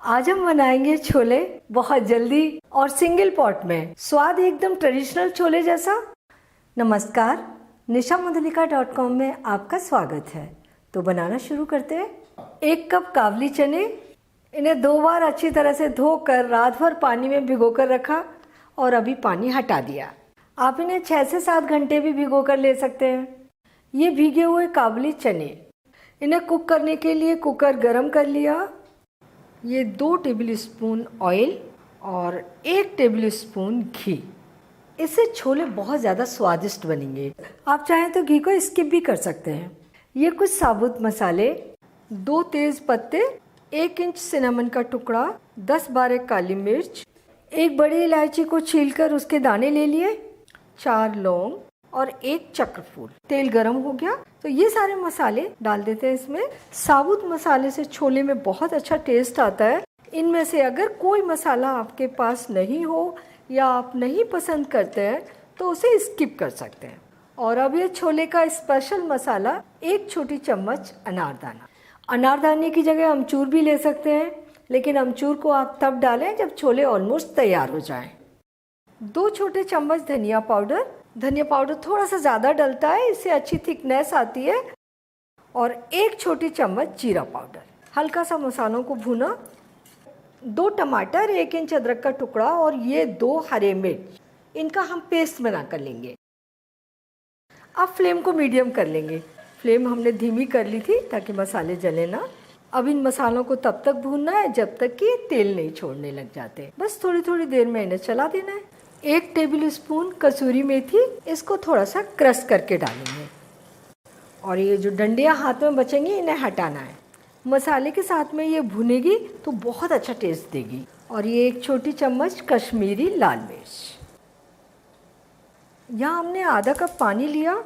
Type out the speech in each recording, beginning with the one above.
आज हम बनाएंगे छोले बहुत जल्दी और सिंगल पॉट में, स्वाद एकदम ट्रेडिशनल छोले जैसा। नमस्कार, nishamudalika.com में आपका स्वागत है। तो बनाना शुरू करते हैं। 1 कप काबली चने, इन्हें 2 बार अच्छी तरह से धोकर रात भर पानी में भिगोकर रखा और अभी पानी हटा दिया। आप इन्हें 6 से 7 घंटे भी भिगोकर ले सकते हैं। ये भीगे हुए काबली चने, इन्हें कुक करने के लिए कुकर गरम कर लिया। ये 2 टेबल स्पून ऑयल और 1 टेबल स्पून घी। इससे छोले बहुत ज़्यादा स्वादिष्ट बनेंगे। आप चाहें तो घी को स्किप भी कर सकते हैं। ये कुछ साबुत मसाले, 2 तेज़ पत्ते, 1 इंच सिनेमन का टुकड़ा, 10-12 काली मिर्च, 1 बड़ी इलायची को छीलकर उसके दाने ले लिए, 4 लौंग और 1 चक्रफूल। तेल गरम हो गया तो ये सारे मसाले डाल देते हैं इसमें। साबुत मसाले से छोले में बहुत अच्छा टेस्ट आता है। इनमें से अगर कोई मसाला आपके पास नहीं हो या आप नहीं पसंद करते हैं तो उसे स्किप कर सकते हैं। और अब ये छोले का स्पेशल मसाला, 1 छोटी चम्मच अनारदाना। अनारदाने की जगह अमचूर भी ले सकते हैं, लेकिन अमचूर को आप तब डालें जब छोले ऑलमोस्ट तैयार हो जाएं। 2 छोटे चम्मच धनिया पाउडर। धनिया पाउडर थोड़ा सा ज़्यादा डलता है, इससे अच्छी थिकनेस आती है। और 1 छोटी चम्मच जीरा पाउडर। हल्का सा मसालों को भूना। 2 टमाटर, 1 इंच अदरक का टुकड़ा और ये 2 हरे मिर्च, इनका हम पेस्ट बना कर लेंगे। अब फ्लेम को मीडियम कर लेंगे। फ्लेम हमने धीमी कर ली थी ताकि मसाले जले ना। अब इन मसालों को तब तक भूनना है जब तक कि तेल नहीं छोड़ने लग जाते। बस थोड़ी थोड़ी देर में इन्हें चला देना है। 1 टेबल स्पून कसूरी मेथी, इसको थोड़ा सा क्रश करके डालेंगे। और ये जो डंडियाँ हाथ में बचेंगी इन्हें हटाना है। मसाले के साथ में ये भुनेगी तो बहुत अच्छा टेस्ट देगी। और ये 1 छोटी चम्मच कश्मीरी लाल मिर्च। यहाँ हमने आधा कप पानी लिया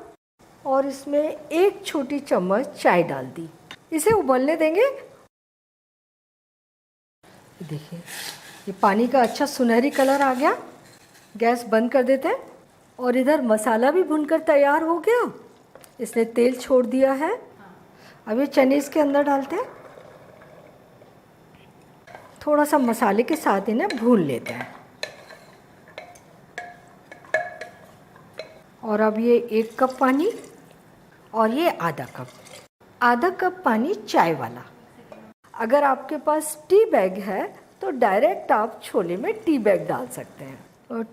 और इसमें 1 छोटी चम्मच चाय डाल दी। इसे उबलने देंगे। देखिए ये पानी का अच्छा सुनहरी कलर आ गया। गैस बंद कर देते हैं। और इधर मसाला भी भुनकर तैयार हो गया। इसने तेल छोड़ दिया है। अब ये चने इसके अंदर डालते हैं। थोड़ा सा मसाले के साथ इन्हें भून लेते हैं। और अब ये 1 कप पानी और ये आधा कप पानी चाय वाला। अगर आपके पास टी बैग है तो डायरेक्ट आप छोले में टी बैग डाल सकते हैं।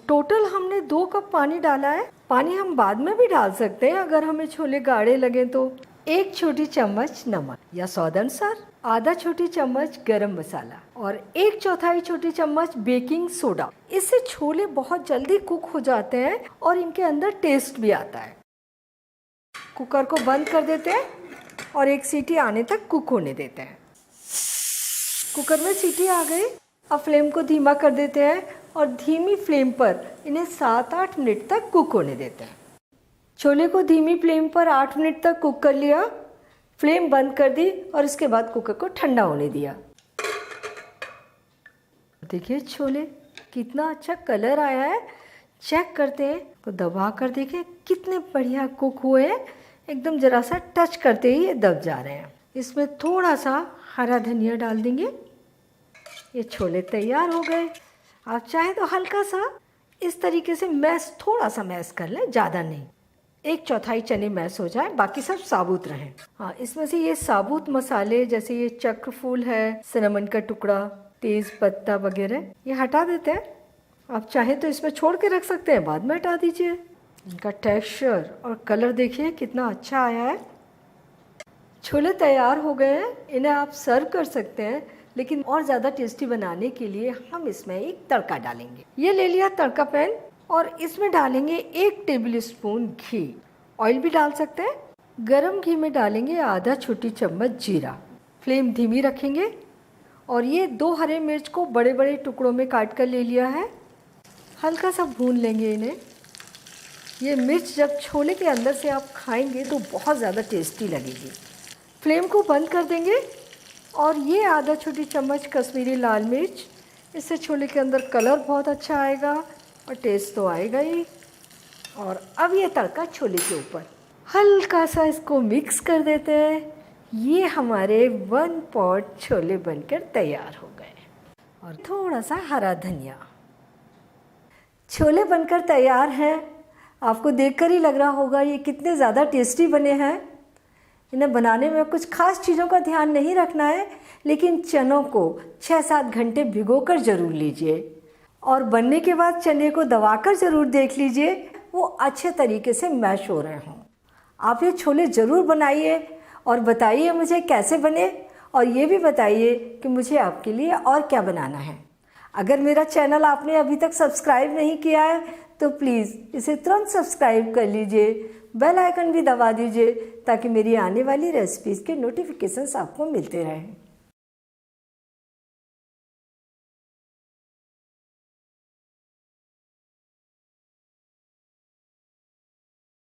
टोटल हमने 2 कप पानी डाला है। पानी हम बाद में भी डाल सकते हैं अगर हमें छोले गाढ़े लगे तो। 1 छोटी चम्मच नमक या स्वाद अनुसार, आधा छोटी चम्मच गरम मसाला और 1/4 छोटी चम्मच बेकिंग सोडा। इससे छोले बहुत जल्दी कुक हो जाते हैं और इनके अंदर टेस्ट भी आता है। कुकर को बंद कर देते हैं और 1 सीटी आने तक कुक होने देते हैं। कुकर में सीटी आ गई। अब फ्लेम को धीमा कर देते हैं और धीमी फ्लेम पर इन्हें 7-8 मिनट तक कुक होने देते हैं। छोले को धीमी फ्लेम पर 8 मिनट तक कुक कर लिया। फ्लेम बंद कर दी और इसके बाद कुकर को ठंडा होने दिया। देखिए छोले कितना अच्छा कलर आया है। चेक करते हैं तो दबा कर देखें कितने बढ़िया कुक हुए हैं। एकदम ज़रा सा टच करते ही ये दब जा रहे हैं। इसमें थोड़ा सा हरा धनिया डाल देंगे। ये छोले तैयार हो गए। आप चाहें तो हल्का सा इस तरीके से थोड़ा सा मैश कर लें, ज़्यादा नहीं। 1/4 चने मैश हो जाए, बाकी सब साबुत रहें। हाँ, इसमें से ये साबुत मसाले जैसे ये चक्रफूल है, सिनेमन का टुकड़ा, तेज़ पत्ता वगैरह ये हटा देते हैं। आप चाहें तो इसमें छोड़ के रख सकते हैं, बाद में हटा दीजिए। इनका टेक्सचर और कलर देखिए कितना अच्छा आया है। छोले तैयार हो गए हैं। इन्हें आप सर्व कर सकते हैं, लेकिन और ज़्यादा टेस्टी बनाने के लिए हम इसमें एक तड़का डालेंगे। ये ले लिया तड़का पैन और इसमें डालेंगे 1 टेबल स्पून घी। ऑयल भी डाल सकते हैं। गरम घी में डालेंगे आधा छोटी चम्मच जीरा। फ्लेम धीमी रखेंगे और ये 2 हरे मिर्च को बड़े बड़े टुकड़ों में काट कर ले लिया है। हल्का सा भून लेंगे इन्हें। ये मिर्च जब छोले के अंदर से आप खाएंगे तो बहुत ज़्यादा टेस्टी लगेगी। फ्लेम को बंद कर देंगे और ये आधा छोटी चम्मच कश्मीरी लाल मिर्च। इससे छोले के अंदर कलर बहुत अच्छा आएगा और टेस्ट तो आएगा ही। और अब ये तड़का छोले के ऊपर हल्का सा इसको मिक्स कर देते हैं। ये हमारे 1 पॉट छोले बनकर तैयार हो गए। और थोड़ा सा हरा धनिया। छोले बनकर तैयार हैं। आपको देखकर ही लग रहा होगा ये कितने ज़्यादा टेस्टी बने हैं। इन्हें बनाने में कुछ खास चीज़ों का ध्यान नहीं रखना है, लेकिन चनों को 6-7 घंटे भिगोकर ज़रूर लीजिए और बनने के बाद चने को दबाकर ज़रूर देख लीजिए वो अच्छे तरीके से मैश हो रहे हों। आप ये छोले ज़रूर बनाइए और बताइए मुझे कैसे बने, और ये भी बताइए कि मुझे आपके लिए और क्या बनाना है। अगर मेरा चैनल आपने अभी तक सब्सक्राइब नहीं किया है तो प्लीज़ इसे तुरंत सब्सक्राइब कर लीजिए, बेल आइकन भी दबा दीजिए ताकि मेरी आने वाली रेसिपीज़ के नोटिफिकेशंस आपको मिलते रहें।